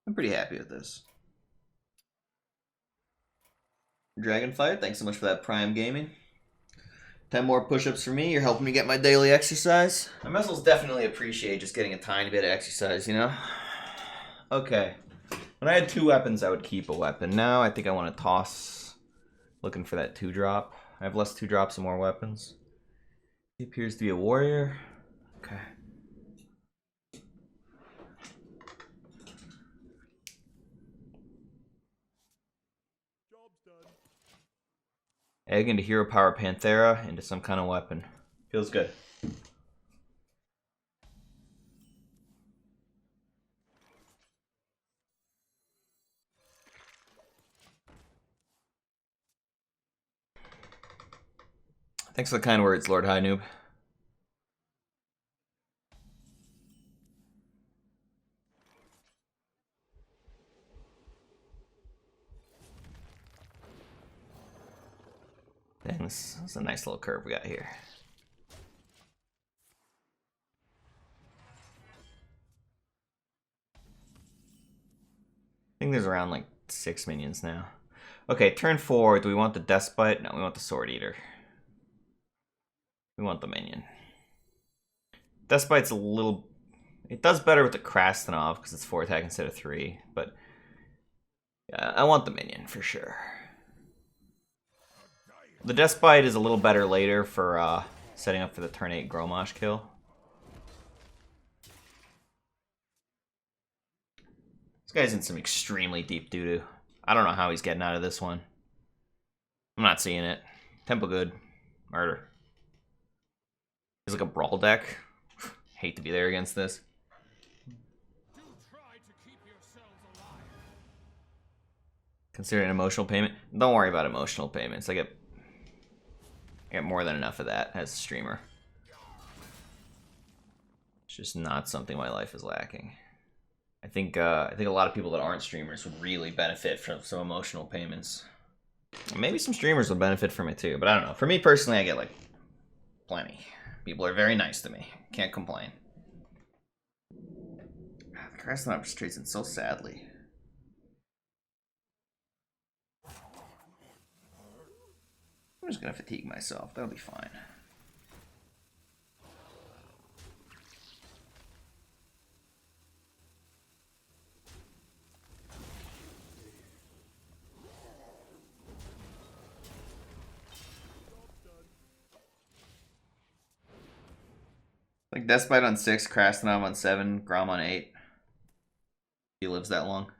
I'm pretty happy with this. Dragonfire, thanks so much for that Prime Gaming. 10 more push-ups for me. You're helping me get my daily exercise. My muscles definitely appreciate just getting a tiny bit of exercise, you know? Okay. When I had 2 weapons, I would keep a weapon. Now I think I want to toss. Looking for that 2-drop. I have less 2-drops and more weapons. He appears to be a warrior. Okay. Egg into Hero Power Panthera into some kind of weapon. Feels good. Thanks for the kind words, Lord High Noob. Dang, this is a nice little curve we got here. I think there's around like 6 minions now. Okay, turn 4. Do we want the Despite? No, we want the Sword Eater. We want the minion. Despite's a little... It does better with the Krastanov because it's 4 attack instead of 3, but... Yeah, I want the minion for sure. The Despite is a little better later for setting up for the turn 8 Gromosh kill. This guy's in some extremely deep doo-doo. I don't know how he's getting out of this one. I'm not seeing it. Tempo good. Murder. He's like a brawl deck. Hate to be there against this. Consider an emotional payment. Don't worry about emotional payments. I get more than enough of that as a streamer. It's just not something my life is lacking. I think a lot of people that aren't streamers would really benefit from some emotional payments. Maybe some streamers would benefit from it too, but I don't know. For me personally, I get like plenty. People are very nice to me. Can't complain. The Krasnodar just trades in so sadly. I'm just gonna fatigue myself. That'll be fine. Like Despite on 6, Krastanov on 7, Grom on 8. He lives that long.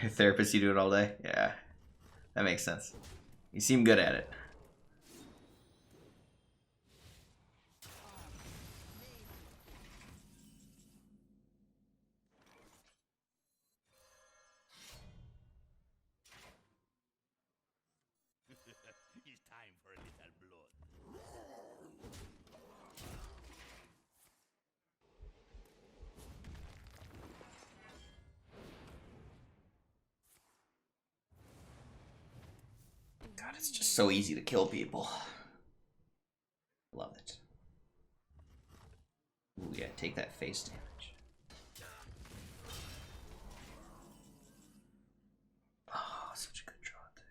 Your therapist, you do it all day? Yeah, that makes sense. You seem good at it. God, it's just so easy to kill people. Love it. Ooh, yeah, take that face damage. Oh, such a good draw, too.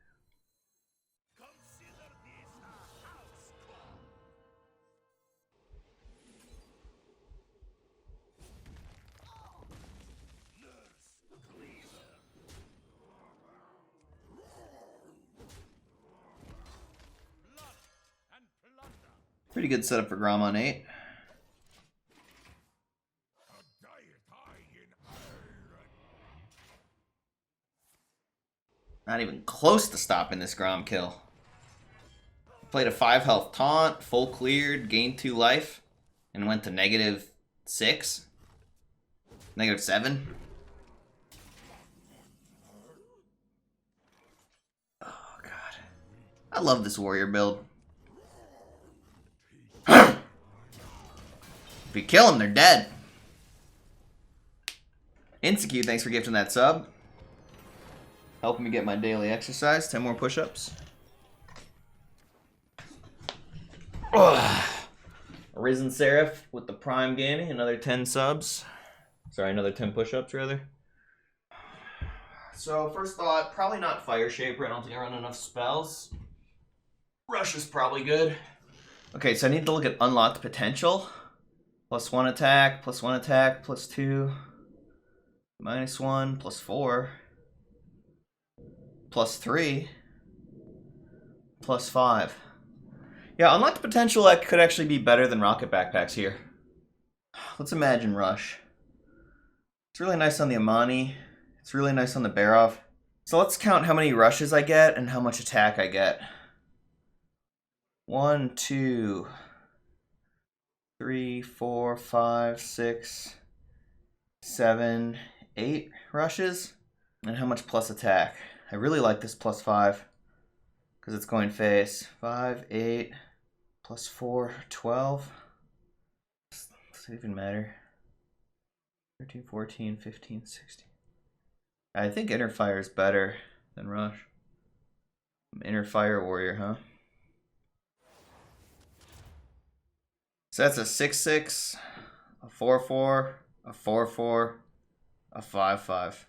Pretty good setup for Grom on 8. Not even close to stopping this Grom kill. Played a 5 health taunt, full cleared, gained 2 life, and went to -6. -7. Oh, God. I love this warrior build. If you kill them, they're dead. Insecute, thanks for gifting that sub. Helping me get my daily exercise. 10 more push-ups. Risen Seraph with the Prime Gaming, another 10 subs. Sorry, another 10 push-ups, rather. So, first thought, probably not Fire Shaper. I don't think I run enough spells. Rush is probably good. Okay, so I need to look at Unlocked Potential. +1 attack, +1 attack, +2. -1, +4. +3. +5. Yeah, Unlocked Potential that could actually be better than Rocket Backpacks here. Let's imagine Rush. It's really nice on the Amani. It's really nice on the Barov. So let's count how many rushes I get and how much attack I get. 1, 2, 3, 4, 5, 6, 7, 8 rushes. And how much plus attack? I really like this +5 because it's going face. 5, 8, +4, 12. Does it even matter? 13, 14, 15, 16. I think Inner Fire is better than Rush. Inner Fire Warrior, huh? So that's a 6/6, a 4/4, a 4/4, a 5/5.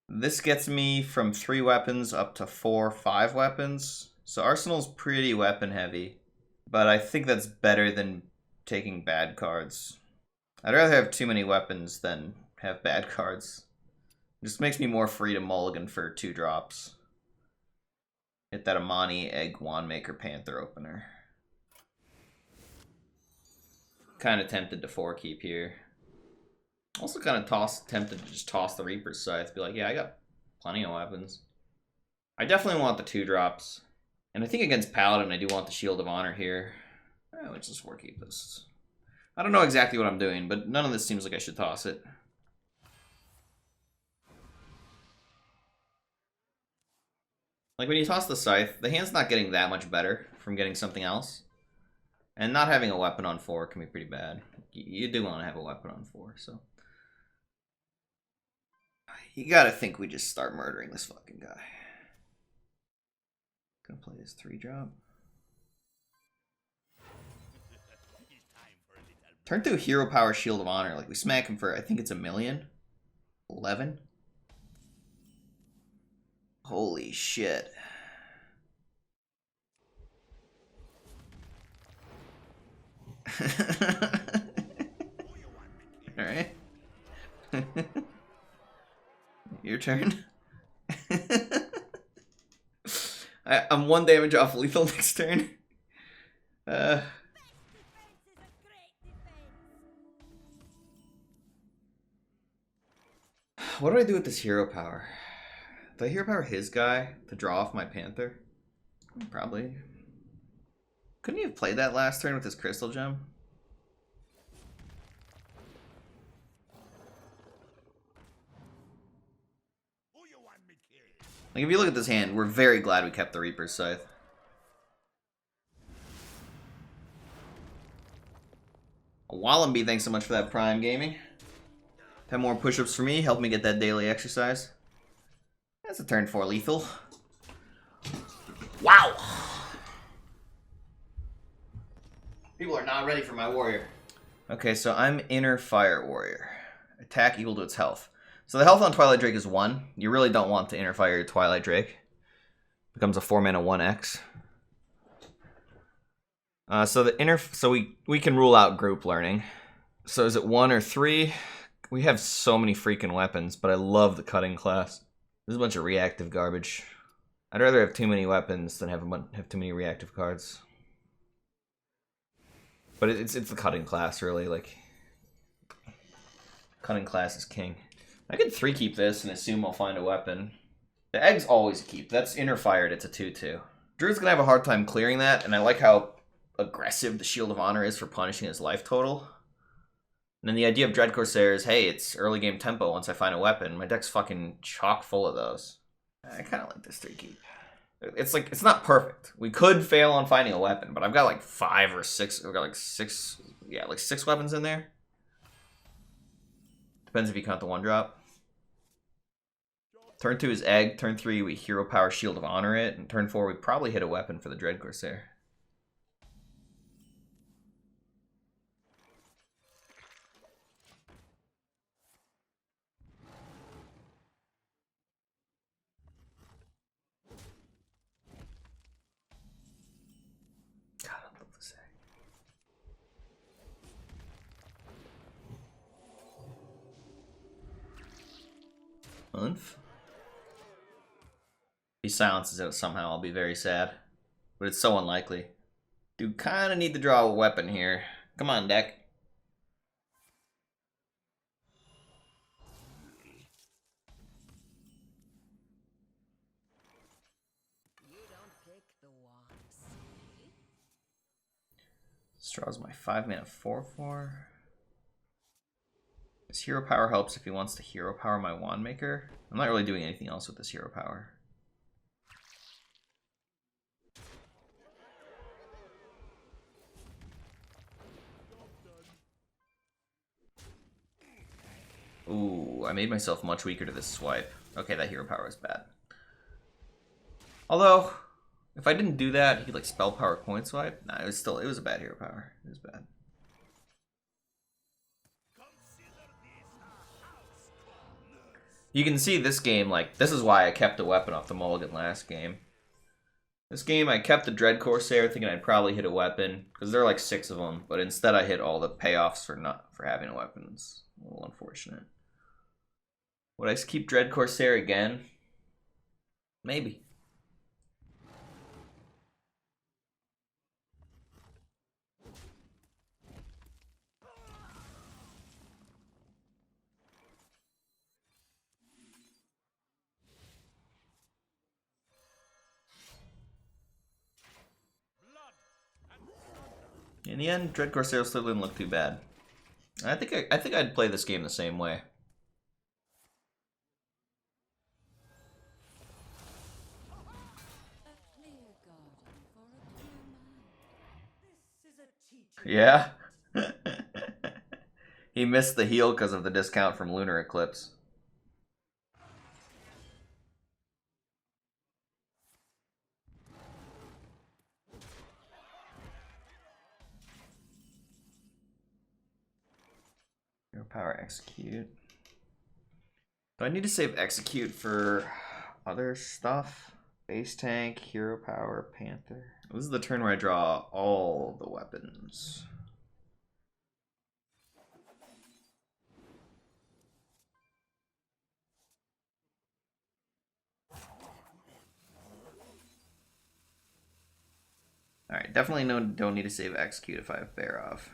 This gets me from 3 weapons up to 4, 5 weapons. So Arsenal's pretty weapon heavy, but I think that's better than taking bad cards. I'd rather have too many weapons than have bad cards. It just makes me more free to mulligan for 2 drops. Hit that Amani, Egg, Wandmaker, Panther opener. Kind of tempted to 4-keep here. Also kind of tempted to just toss the Reaper's Scythe. Be like, yeah, I got plenty of weapons. I definitely want the 2 drops. And I think against Paladin, I do want the Shield of Honor here. Let's just 4-keep this. I don't know exactly what I'm doing, but none of this seems like I should toss it. Like, when you toss the Scythe, the hand's not getting that much better from getting something else. And not having a weapon on 4 can be pretty bad. You do want to have a weapon on 4, so. You gotta think we just start murdering this fucking guy. Gonna play his 3-drop. Turn 2 Hero Power Shield of Honor. Like, we smack him for, I think it's 1,000,000? 11? Holy shit. Alright. Your turn. I'm 1 damage off lethal next turn. What do I do with this hero power? Do I hero power his guy to draw off my Panther? Probably. Couldn't he have played that last turn with his Crystal Gem? Like, if you look at this hand, we're very glad we kept the Reaper's Scythe. Wallenby, thanks so much for that Prime Gaming. 10 more push-ups for me, help me get that daily exercise. That's a turn 4 lethal. Wow! People are not ready for my warrior. Okay, so I'm Inner Fire Warrior. Attack equal to its health. So the health on Twilight Drake is 1. You really don't want to Inner Fire your Twilight Drake. Becomes a 4-mana 1x. So we can rule out group learning. So is it 1 or 3? We have so many freaking weapons, but I love the cutting class. This is a bunch of reactive garbage. I'd rather have too many weapons than have too many reactive cards. But it's the cutting class, really. Like, cutting class is king. I could 3-keep this and assume I'll find a weapon. The Egg's always a keep. That's Inner Fired. It's a 2/2. Drew's gonna have a hard time clearing that, and I like how aggressive the Shield of Honor is for punishing his life total. And then the idea of Dread Corsair is, hey, it's early game tempo once I find a weapon. My deck's fucking chock full of those. I kind of like this 3-keep. It's like, it's not perfect. We could fail on finding a weapon, but I've got like 5 or 6, I've got like 6, yeah, like 6 weapons in there. Depends if you count the 1-drop. Turn 2 is Egg, turn 3 we Hero Power Shield of Honor it, and turn 4 we probably hit a weapon for the Dread Corsair. Lymph. If he silences it somehow, I'll be very sad. But it's so unlikely. Do kind of need to draw a weapon here. Come on, deck. This draws my 5-mana 4/4. This hero power helps if he wants to hero power my wand maker. I'm not really doing anything else with this hero power. Ooh, I made myself much weaker to this swipe. Okay, that hero power is bad. Although, if I didn't do that, he'd like spell power coin swipe. Nah, it was a bad hero power. It was bad. You can see this game, like, this is why I kept the weapon off the mulligan last game. This game, I kept the Dread Corsair thinking I'd probably hit a weapon, because there are like 6 of them, but instead I hit all the payoffs for having a weapon. It's a little unfortunate. Would I keep Dread Corsair again? Maybe. In the end, Dread Corsair still didn't look too bad. I think I'd play this game the same way. Yeah. He missed the heal because of the discount from Lunar Eclipse. Hero power execute. Do I need to save execute for other stuff? Base tank, hero power, panther. This is the turn where I draw all the weapons. Alright, definitely don't need to save execute if I have bear off.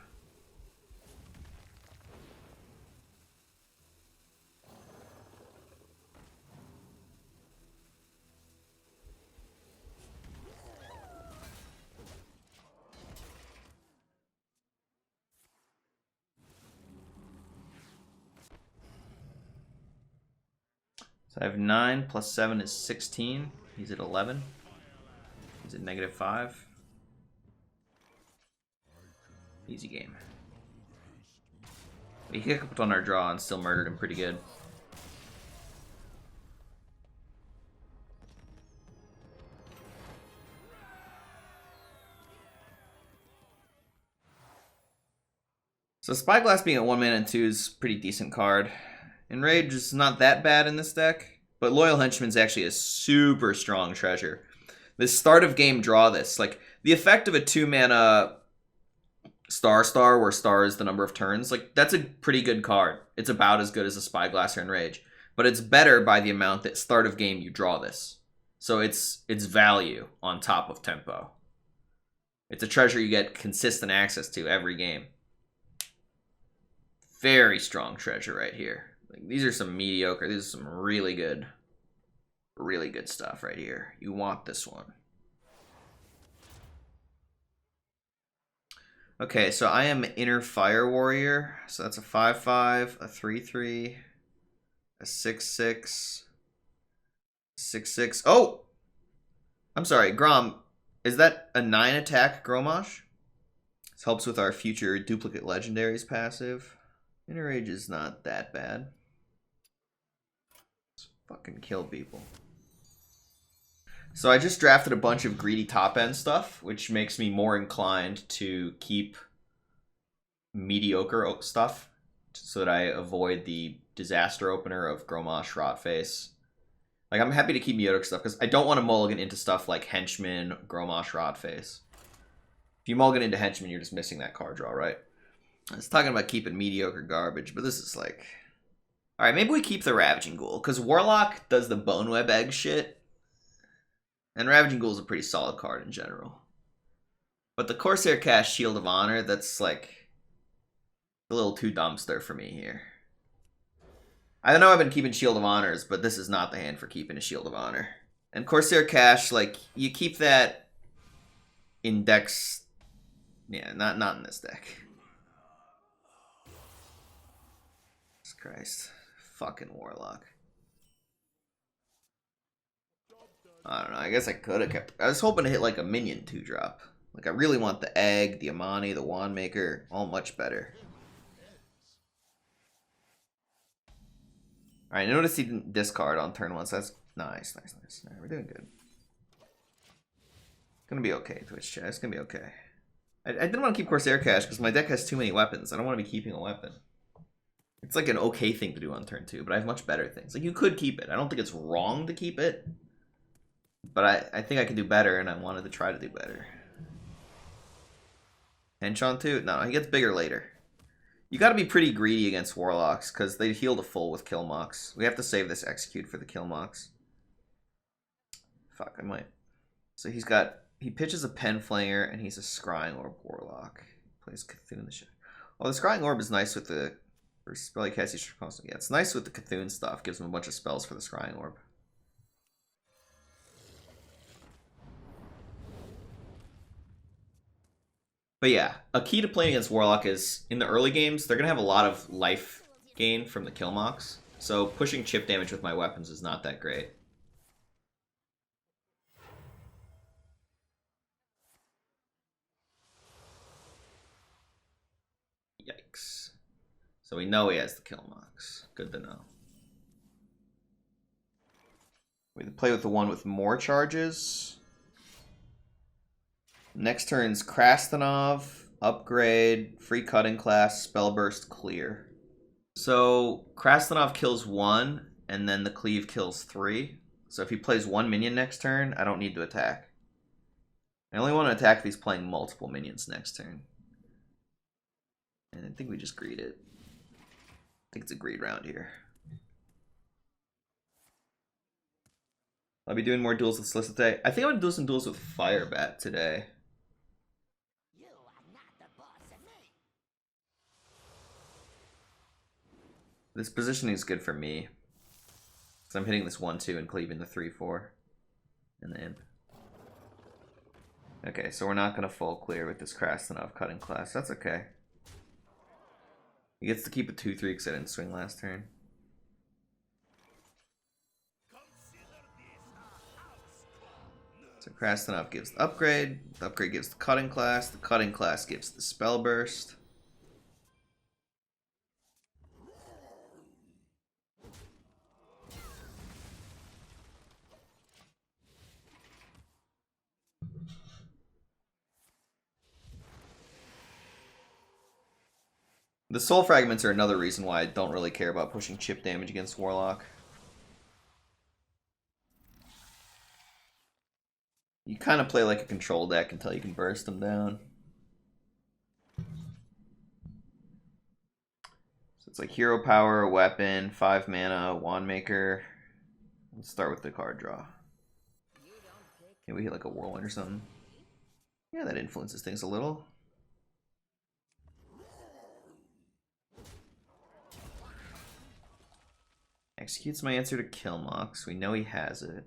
So I have 9 plus 7 is 16. He's at 11. He's at -5. Easy game. We hiccuped on our draw and still murdered him pretty good. So Spyglass being at 1 mana and 2 is a pretty decent card. Enrage is not that bad in this deck, but Loyal Henchman is actually a super strong treasure. The start of game draw this. Like, the effect of a 2 mana Star, where star is the number of turns, like, that's a pretty good card. It's about as good as a Spyglass or Enrage. But it's better by the amount that start of game you draw this. So it's value on top of tempo. It's a treasure you get consistent access to every game. Very strong treasure right here. Like, these are some mediocre. These are some really good stuff right here. You want this one. Okay, so I am Inner Fire Warrior. So that's a 5/5, a 3/3, a 6/6, 6/6. Oh! I'm sorry, Grom. Is that a 9 attack Gromosh? This helps with our future duplicate legendaries passive. Inner Rage is not that bad. Let's fucking kill people. So I just drafted a bunch of greedy top end stuff, which makes me more inclined to keep mediocre stuff so that I avoid the disaster opener of Gromosh, Rotface. Like, I'm happy to keep mediocre stuff because I don't want to mulligan into stuff like Henchman, Gromosh, Rotface. If you mulligan into Henchman, you're just missing that card draw, right? I was talking about keeping mediocre garbage, but this is like... Alright, maybe we keep the Ravaging Ghoul, because Warlock does the Bone Web Egg shit. And Ravaging Ghoul is a pretty solid card in general. But the Corsair cast Shield of Honor, that's like a little too dumpster for me here. I know I've been keeping Shield of Honors, but this is not the hand for keeping a Shield of Honor. And Corsair Cash, like, you keep that in decks. Yeah, not in this deck. Jesus Christ. Fucking Warlock. I don't know. I guess I could have kept. I was hoping to hit like a minion 2-drop. Like, I really want the Egg, the Amani, the Wand Maker, all much better. Alright, notice he didn't discard on turn 1, so that's nice. Right, we're doing good. It's gonna be okay, Twitch chat. It's gonna be okay. I didn't want to keep Corsair Cash because my deck has too many weapons. I don't want to be keeping a weapon. It's like an okay thing to do on turn 2, but I have much better things. Like, you could keep it. I don't think it's wrong to keep it. But I think I can do better, and I wanted to try to do better. Henchon too? No, he gets bigger later. You gotta be pretty greedy against Warlocks, because they heal to full with Killmox. We have to save this Execute for the Killmox. Fuck, I might. So he pitches a Penflanger, and he's a Scrying Orb Warlock. Plays Cthulhu in the shit. Oh, the Scrying Orb is nice with the... For spell cast, yeah, it's nice with the Cthulhu stuff. Gives him a bunch of spells for the Scrying Orb. But yeah, a key to playing against Warlock is, in the early games, they're going to have a lot of life gain from the Killmox. So pushing chip damage with my weapons is not that great. Yikes. So we know he has the Killmox. Good to know. We play with the one with more charges. Next turn's Krastanov, upgrade, free cutting class, spellburst, clear. So Krastanov kills 1, and then the cleave kills 3. So if he plays 1 minion next turn, I don't need to attack. I only want to attack if he's playing multiple minions next turn. And I think we just greed it. I think it's a greed round here. I'll be doing more duels with Solicite. I think I'm going to do some duels with Firebat today. This positioning is good for me. Because I'm hitting this 1-2 and cleaving the 3-4. And the imp. Okay, so we're not going to full clear with this Krastanov cutting class. That's okay. He gets to keep a 2-3 because I didn't swing last turn. So Krastanov gives the upgrade. The upgrade gives the cutting class. The cutting class gives the spell burst. The soul fragments are another reason why I don't really care about pushing chip damage against Warlock. You kind of play like a control deck until you can burst them down. So it's like hero power, weapon, 5 mana, wand maker. Let's start with the card draw. Maybe we hit like a whirlwind or something. Yeah, that influences things a little. Executes my answer to Killmox. We know he has it.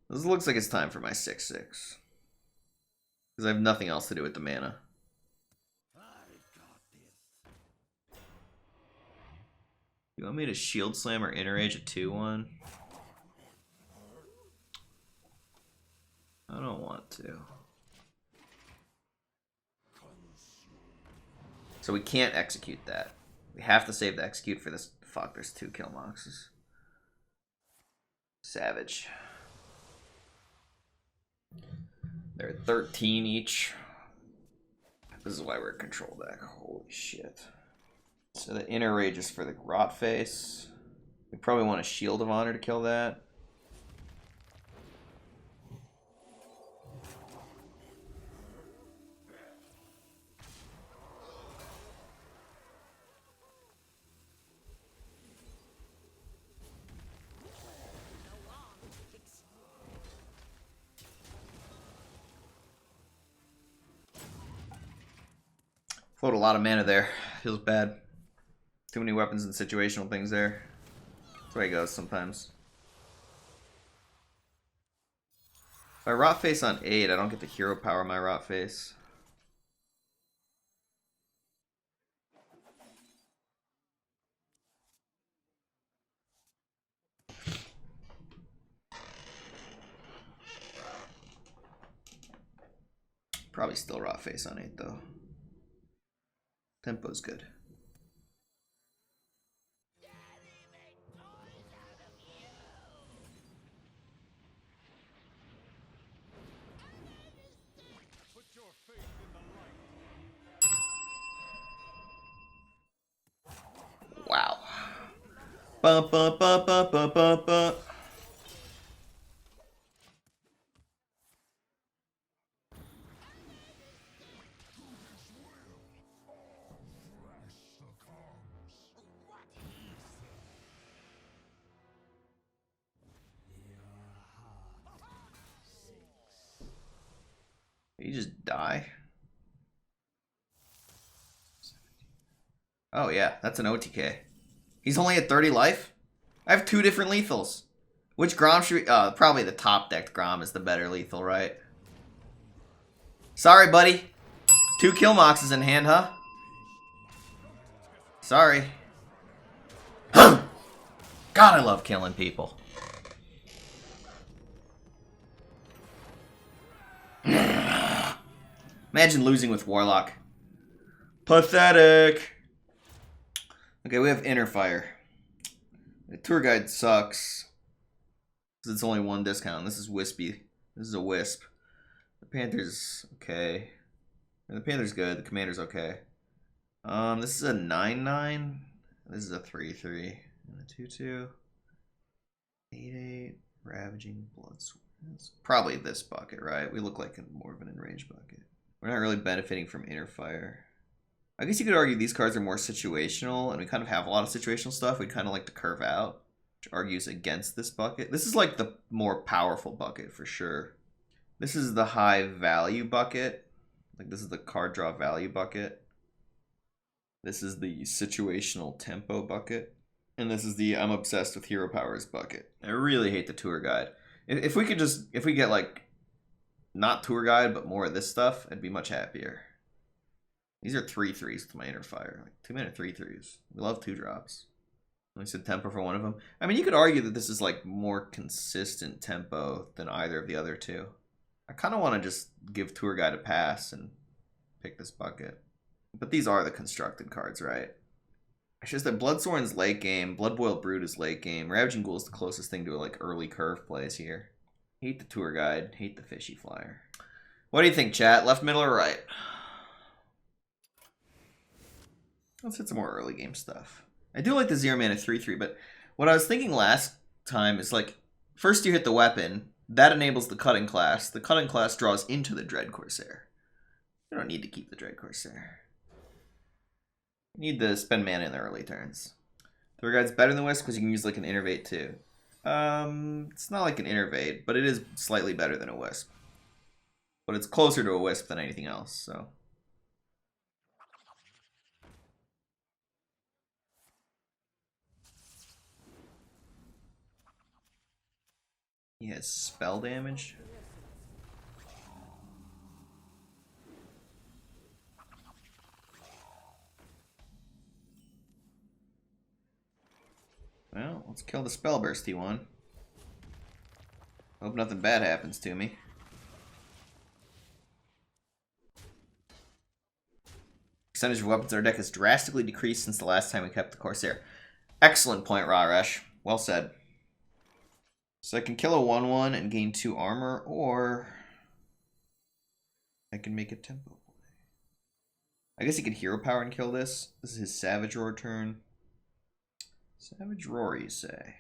This looks like it's time for my 6-6. Because I have nothing else to do with the mana. You want me to Shield Slam or Inner Rage a 2-1? I don't want to. So we can't execute that. We have to save the execute for this. Fuck, there's 2 Killmoxes. Savage. They're 13 each. This is why we're a control deck. Holy shit. So the Inner Rage is for the Rot Face. We probably want a Shield of Honor to kill that. Float a lot of mana there. Feels bad. Too many weapons and situational things there. That's the way it goes sometimes. If I rot face on 8, I don't get to hero power my rot face. Probably still rot face on 8 though. Tempo's good. Wow. Bum, bum, bum, bum, bum, bum, bum. You just die? Oh yeah, that's an OTK. He's only at 30 life? I have 2 different lethals. Which Grom should we... probably the top decked Grom is the better lethal, right? Sorry, buddy. 2 kill moxes in hand, huh? Sorry. God, I love killing people. Imagine losing with Warlock. Pathetic. Okay, we have Inner Fire. The tour guide sucks. Because it's only 1 discount. This is wispy. This is a wisp. The Panther's okay. And the Panther's good. The Commander's okay. This is a 9/9. This is a 3/3. And a 2/2. 8/8. Ravaging Blood Swords. Probably this bucket, right? We look like more of an enraged bucket. We're not really benefiting from Inner Fire. I guess you could argue these cards are more situational, and we kind of have a lot of situational stuff we'd kind of like to curve out, which argues against this bucket. This is like the more powerful bucket for sure. This is the high value bucket. Like this is the card draw value bucket. This is the situational tempo bucket. And this is the I'm obsessed with hero powers bucket. I really hate the tour guide. If we get like, not tour guide, but more of this stuff, I'd be much happier. These are 3/3s with my Inner Fire. Like 2-mana 3/3s. We love 2-drops. I said tempo for one of them. I mean, you could argue that this is like more consistent tempo than either of the other 2. I kind of want to just give tour guide a pass and pick this bucket. But these are the constructed cards, right? It's just that Bloodsworn's late game, Bloodboiled Brood is late game, Ravaging Ghoul is the closest thing to like early curve plays here. Hate the tour guide, hate the fishy flyer. What do you think, chat? Left, middle, or right? Let's hit some more early game stuff. I do like the 0-mana 3/3, but what I was thinking last time is like, first you hit the weapon, that enables the cutting class. The cutting class draws into the Dread Corsair. You don't need to keep the Dread Corsair. You need to spend mana in the early turns. Tour Guide's better than Wisp because you can use like an Innervate too. It's not like an Innervate, but it is slightly better than a Wisp. But it's closer to a Wisp than anything else, so. He has spell damage. Well, let's kill the spell bursty one. Hope nothing bad happens to me. Percentage of weapons in our deck has drastically decreased since the last time we kept the Corsair. Excellent point, Raresh. Well said. So I can kill a 1/1 and gain 2 armor, or I can make a tempo play. I guess he could hero power and kill this. This is his Savage Roar turn. Savage Roar, you say?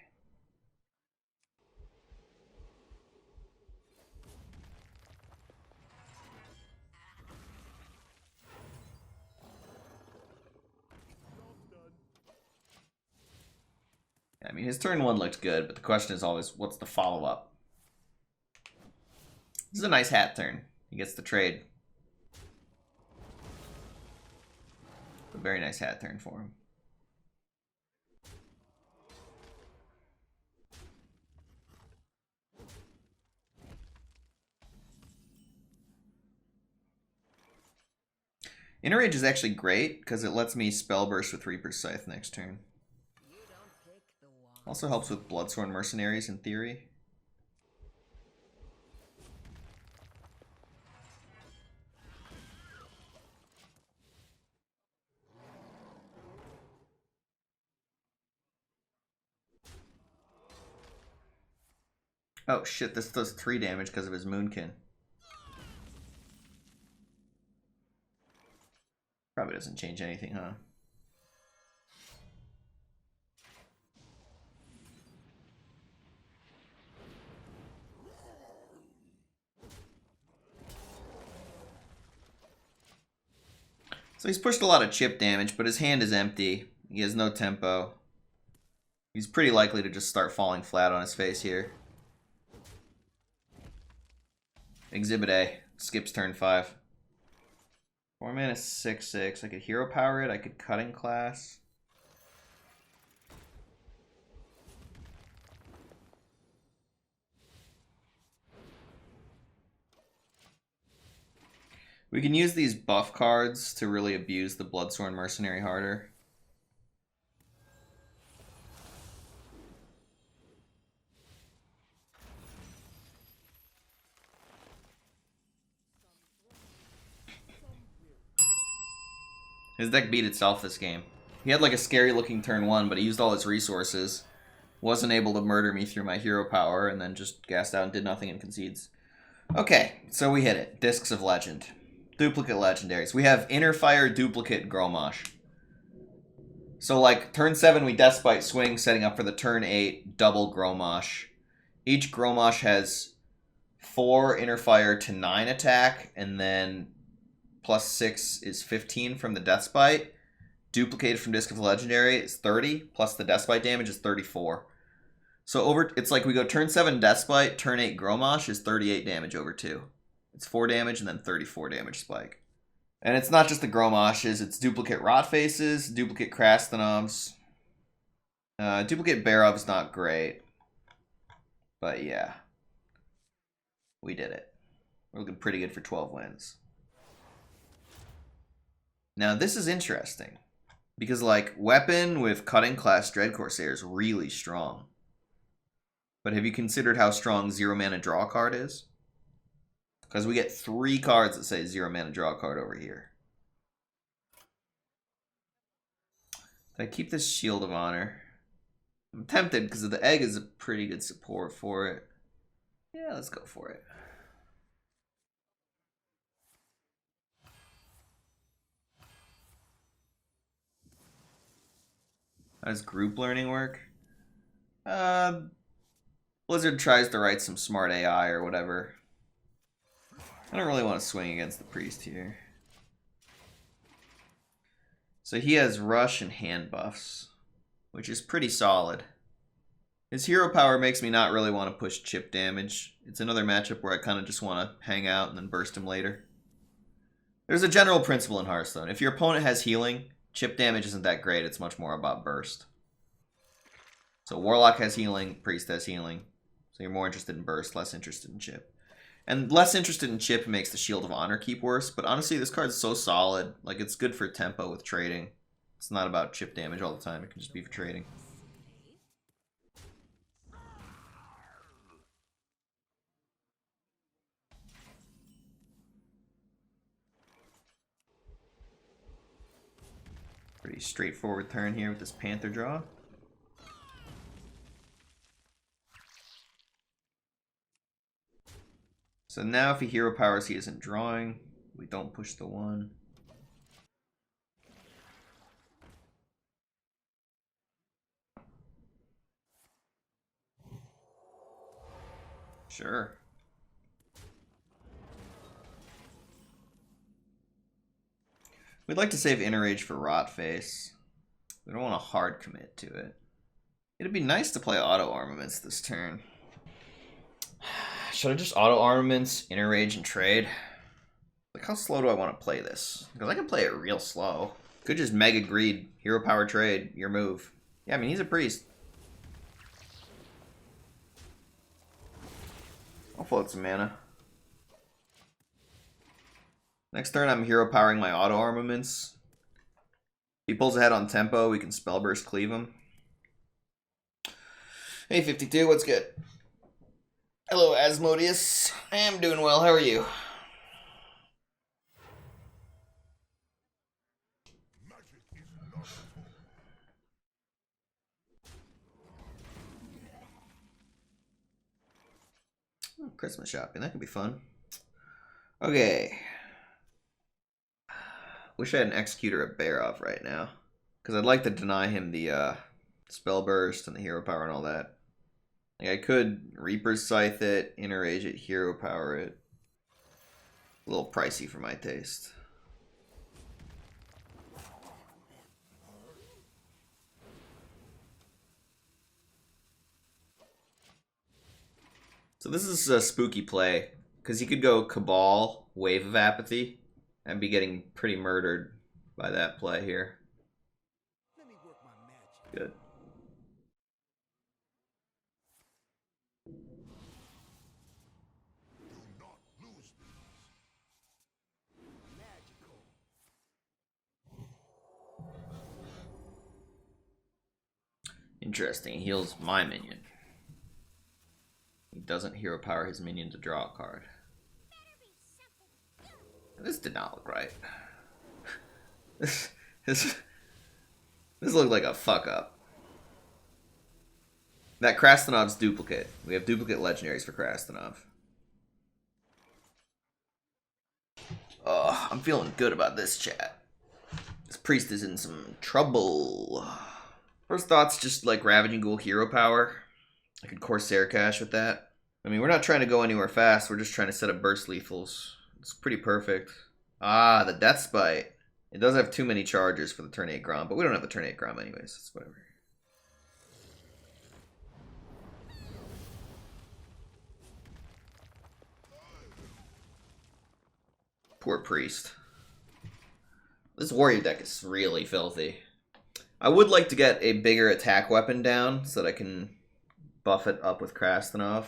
I mean, his turn 1 looked good, but the question is always, what's the follow-up? This is a nice hat turn. He gets the trade. very nice hat turn for him. Inner Rage is actually great because it lets me spell burst with Reaper's Scythe next turn. Also helps with Bloodsworn Mercenaries in theory. Oh shit, this does 3 damage because of his Moonkin. Probably doesn't change anything, huh? So he's pushed a lot of chip damage, but his hand is empty. He has no tempo. He's pretty likely to just start falling flat on his face here. Exhibit A. Skips turn 5. 4 mana 6/6. I could hero power it. I could cutting class. We can use these buff cards to really abuse the Bloodsworn Mercenary harder. His deck beat itself this game. He had like a scary looking turn 1, but he used all his resources. Wasn't able to murder me through my hero power, and then just gassed out and did nothing and concedes. Okay, so we hit it. Discs of Legend. Duplicate legendaries. We have Inner Fire, Duplicate, Grommash. So like turn 7 we Deathbite swing, setting up for the turn 8 double Grommash. Each Grommash has 4 Inner Fire to 9 attack, and then plus 6 is 15 from the Deathbite. Duplicated from Disc of Legendary is 30, plus the Deathbite damage is 34. So it's like we go turn 7 Deathbite, turn 8 Grommash is 38 damage over 2. It's 4 damage and then 34 damage spike. And it's not just the Grommashes, it's duplicate Rotfaces, duplicate Krastenovs. Duplicate Barov's not great. But yeah. We did it. We're looking pretty good for 12 wins. Now this is interesting. Because like, weapon with cutting class Dread Corsair is really strong. But have you considered how strong 0 mana draw card is? Because we get 3 cards that say 0 mana draw card over here. Did I keep this Shield of Honor? I'm tempted because the egg is a pretty good support for it. Yeah, let's go for it. How does group learning work? Blizzard tries to write some smart AI or whatever. I don't really want to swing against the priest here. So he has rush and hand buffs, which is pretty solid. His hero power makes me not really want to push chip damage. It's another matchup where I kind of just want to hang out and then burst him later. There's a general principle in Hearthstone. If your opponent has healing, chip damage isn't that great. It's much more about burst. So Warlock has healing, Priest has healing. So you're more interested in burst, less interested in chip. And less interested in chip makes the Shield of Honor keep worse. But honestly, this card's so solid. Like, it's good for tempo with trading. It's not about chip damage all the time. It can just be for trading. Pretty straightforward turn here with this Panther draw. So now if he hero powers, he isn't drawing. We don't push the 1. Sure. We'd like to save Inner Rage for Rotface. We don't want to hard commit to it. It'd be nice to play Auto Armaments this turn. Should I just Auto Armaments, Inner Rage, and trade? Like, how slow do I want to play this? Because I can play it real slow. Could just mega greed, hero power trade, your move. Yeah, I mean, he's a priest. I'll float some mana. Next turn, I'm hero powering my auto armaments. If he pulls ahead on tempo, we can spellburst cleave him. Hey, 52, what's good? Hello, Asmodeus. I am doing well. How are you? Christmas shopping. That could be fun. Okay. Wish I had an Executor of Barov right now. Because I'd like to deny him the Spell Burst and the Hero Power and all that. Like, I could Reaper's Scythe it, Interage it, Hero Power it. A little pricey for my taste. So this is a spooky play, because he could go Cabal, Wave of Apathy, and be getting pretty murdered by that play here. Good. Interesting. He heals my minion. He doesn't hero power his minion to draw a card. This did not look right. This looked like a fuck up. That Krastenov's duplicate. We have duplicate legendaries for Krastenov. I'm feeling good about this, chat. This priest is in some trouble. First thought's just like Ravaging Ghoul hero power. I could Corsair Cash with that. I mean, we're not trying to go anywhere fast. We're just trying to set up burst lethals. It's pretty perfect. Ah, the Death Spite. It does have too many charges for the turn 8 Grom, but we don't have the turn 8 Grom anyways. It's whatever. Poor priest. This warrior deck is really filthy. I would like to get a bigger attack weapon down so that I can buff it up with Krastenov.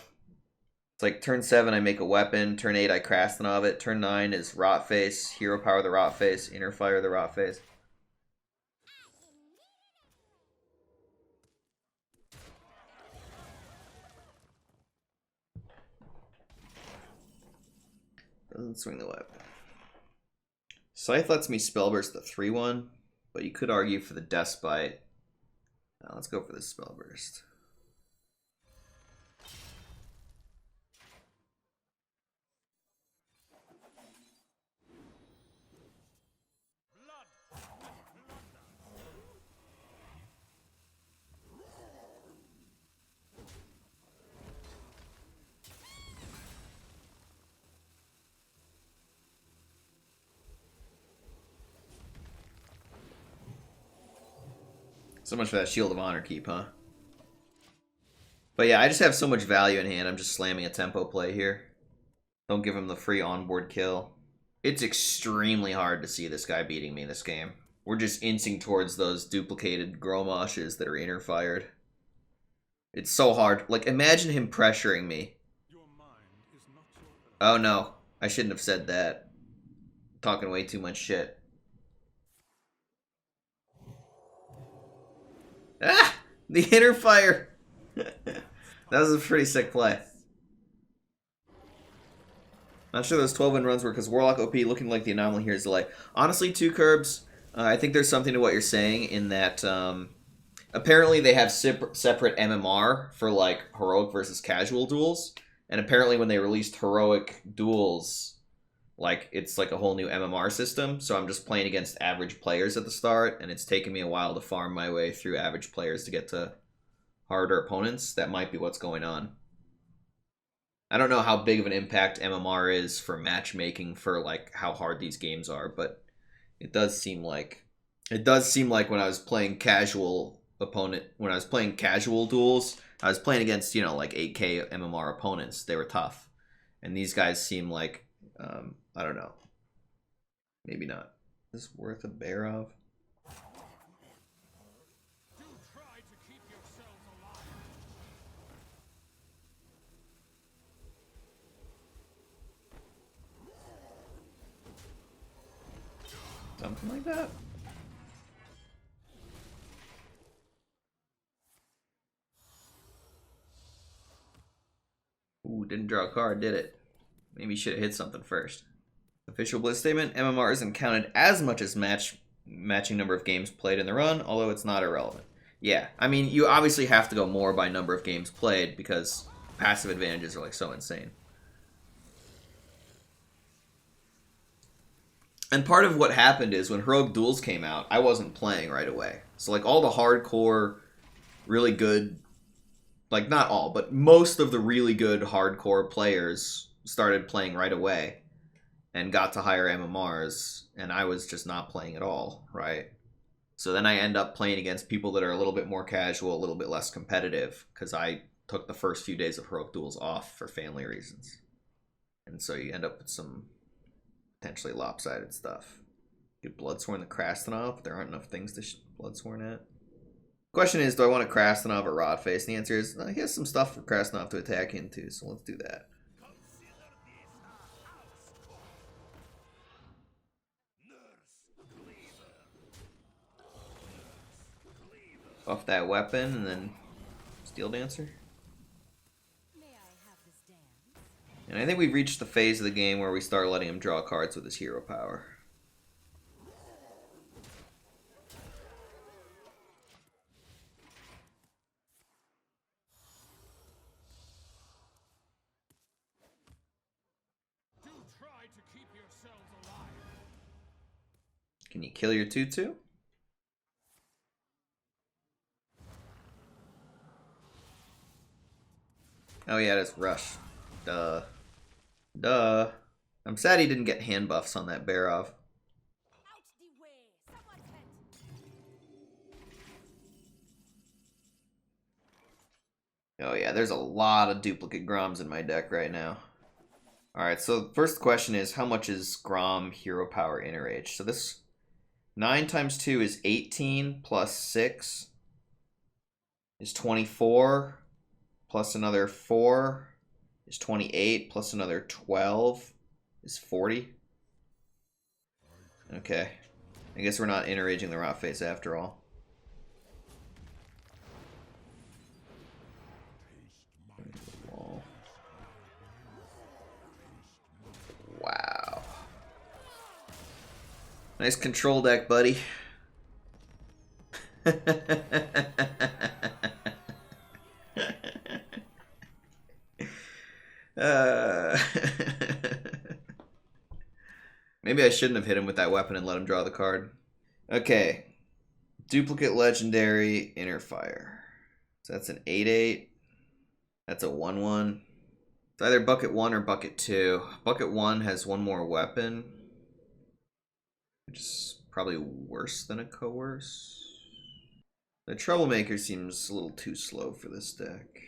It's like turn 7 I make a weapon, turn 8 I Krastenov it, turn 9 is Rotface, Hero Power the Rotface, Inner Fire the Rotface. Doesn't swing the weapon. Scythe lets me Spellburst the 3-1, but you could argue for the Despite. Now let's go for the Spellburst. So much for that Shield of Honor keep, huh? But yeah, I just have so much value in hand. I'm just slamming a tempo play here. Don't give him the free onboard kill. It's extremely hard to see this guy beating me this game. We're just inching towards those duplicated Gromoshes that are inner fired. It's so hard. Like, imagine him pressuring me. Oh no, I shouldn't have said that. Talking way too much shit. Ah! The inner fire! That was a pretty sick play. Not sure those 12-win runs were because Warlock OP looking like the anomaly here is Zalae. Honestly, 2 Curbs, I think there's something to what you're saying in that apparently they have separate MMR for like heroic versus casual duels. And apparently when they released heroic duels, like it's like a whole new MMR system. So I'm just playing against average players at the start, and it's taken me a while to farm my way through average players to get to harder opponents. That might be what's going on. I don't know how big of an impact MMR is for matchmaking for like how hard these games are, but it does seem like when I was playing casual duels, I was playing against, you know, like 8k MMR opponents. They were tough. And these guys seem like I don't know. Maybe not. Is this worth a Barov? Something like that. Ooh, didn't draw a card, did it? Maybe you should have hit something first. Official Blitz statement, MMR isn't counted as much as matching number of games played in the run, although it's not irrelevant. Yeah, I mean, you obviously have to go more by number of games played because passive advantages are like so insane. And part of what happened is when Heroic Duels came out, I wasn't playing right away. So like all the hardcore, really good, like not all, but most of the really good hardcore players started playing right away and got to higher MMRs, and I was just not playing at all, right? So then I end up playing against people that are a little bit more casual, a little bit less competitive, because I took the first few days of Heroic Duels off for family reasons. And so you end up with some potentially lopsided stuff. Get Bloodsworn the Krastanov, but there aren't enough things to Bloodsworn at. Question is, do I want a Krastanov or Rodface? And the answer is, he has some stuff for Krastanov to attack into, so let's do that. Buff that weapon, and then Steel Dancer. And I think we've reached the phase of the game where we start letting him draw cards with his hero power. Can you kill your 2/2? Oh yeah, that's Rush. Duh. Duh. I'm sad he didn't get hand buffs on that Barov. Oh yeah, there's a lot of duplicate Groms in my deck right now. Alright, so the first question is, how much is Grom hero power inner age? So this 9 times 2 is 18 plus 6 is 24 plus another 4 is 28 plus another 12 is 40. Okay. I guess we're not inner aging the Rot Face after all. Wow. Nice control deck, buddy. Maybe I shouldn't have hit him with that weapon and let him draw the card. Okay. Duplicate Legendary Inner Fire. So that's an 8/8. That's a 1/1. It's either Bucket 1 or Bucket 2. Bucket 1 has one more weapon, which is probably worse than a Coerce. The Troublemaker seems a little too slow for this deck.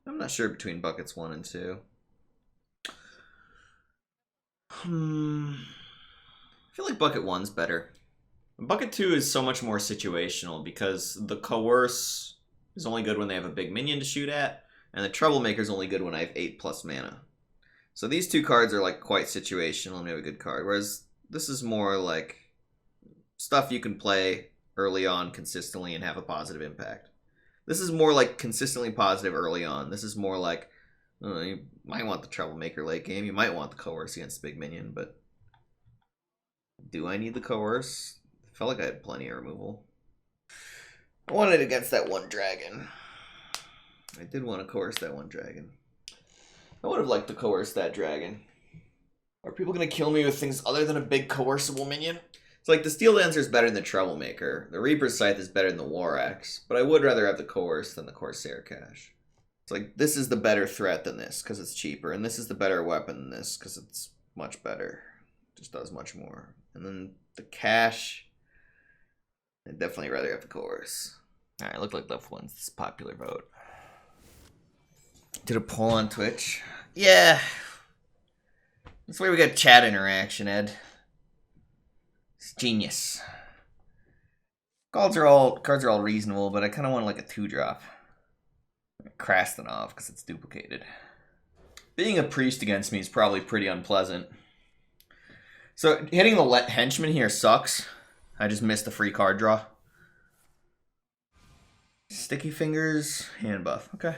I'm not sure between Buckets 1 and 2. I feel like Bucket 1's better. Bucket 2 is so much more situational because the Coerce is only good when they have a big minion to shoot at, and the Troublemaker is only good when I have 8+ mana. So these two cards are like quite situational and we have a good card, whereas this is more like stuff you can play early on consistently and have a positive impact. This is more like consistently positive early on. This is more like, you might want the Troublemaker late game. You might want the Coerce against the big minion, but do I need the Coerce? I felt like I had plenty of removal. I wanted it against that one dragon. I did want to Coerce that one dragon. I would have liked to Coerce that dragon. Are people going to kill me with things other than a big coercible minion? It's like the Steel Dancer is better than the Troublemaker. The Reaper's Scythe is better than the War Axe. But I would rather have the Coerce than the Corsair Cache. It's like, this is the better threat than this because it's cheaper. And this is the better weapon than this because it's much better. It just does much more. And then the Cache, I'd definitely rather have the Coerce. Alright, look like left one's this popular vote. Did a poll on Twitch. Yeah. That's why we got chat interaction, Ed. It's genius. Cards are all reasonable, but I kind of want like a 2-drop. Krastanov, because it's duplicated. Being a priest against me is probably pretty unpleasant. So hitting the henchman here sucks. I just missed the free card draw. Sticky fingers, hand buff. Okay.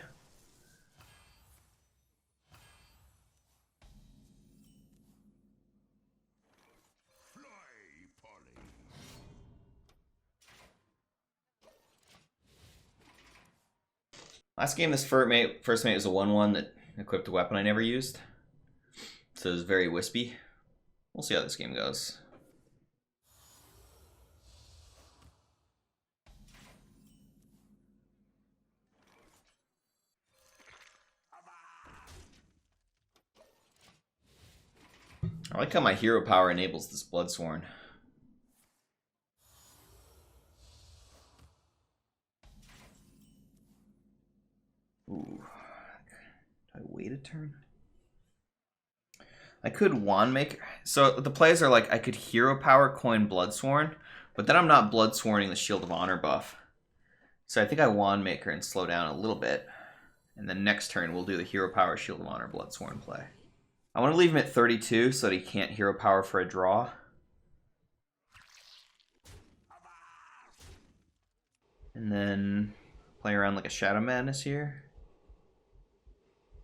Last game, this first mate was a 1-1 that equipped a weapon I never used. So it was very wispy. We'll see how this game goes. I like how my hero power enables this Bloodsworn. Ooh. Do I wait a turn? I could wand make. So the plays are like I could hero power coin Bloodsworn, but then I'm not Bloodsworning the Shield of Honor buff. So I think I wand maker and slow down a little bit. And then next turn we'll do the hero power Shield of Honor Bloodsworn play. I want to leave him at 32 so that he can't hero power for a draw. And then play around like a Shadow Madness here.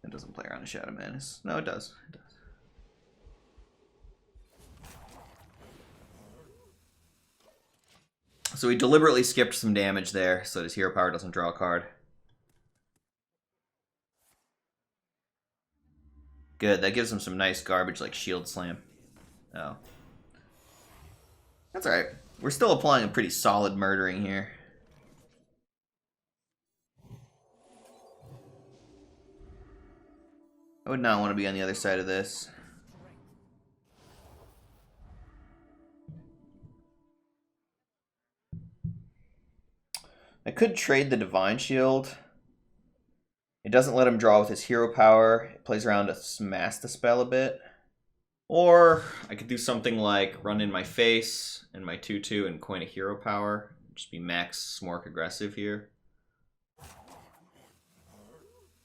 It doesn't play around a Shadow Madness. No, it does. It does. So he deliberately skipped some damage there so that his hero power doesn't draw a card. Good, that gives him some nice garbage like Shield Slam. Oh. That's alright. We're still applying a pretty solid murdering here. I would not want to be on the other side of this. I could trade the Divine Shield. It doesn't let him draw with his hero power. It plays around to mask the spell a bit. Or I could do something like run in my face and my 2/2 and coin a hero power. Just be max Smork aggressive here.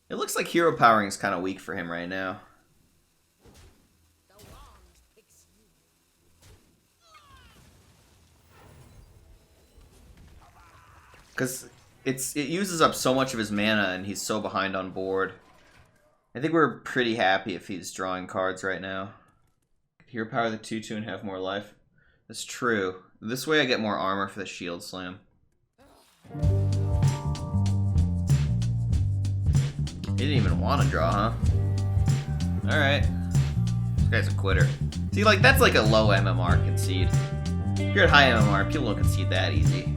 It looks like hero powering is kind of weak for him right now. Because it uses up so much of his mana and he's so behind on board. I think we're pretty happy if he's drawing cards right now. Hero power the 2/2 and have more life. That's true. This way I get more armor for the Shield Slam. He didn't even want to draw, huh? Alright. This guy's a quitter. See, like, that's like a low MMR concede. If you're at high MMR, people don't concede that easy.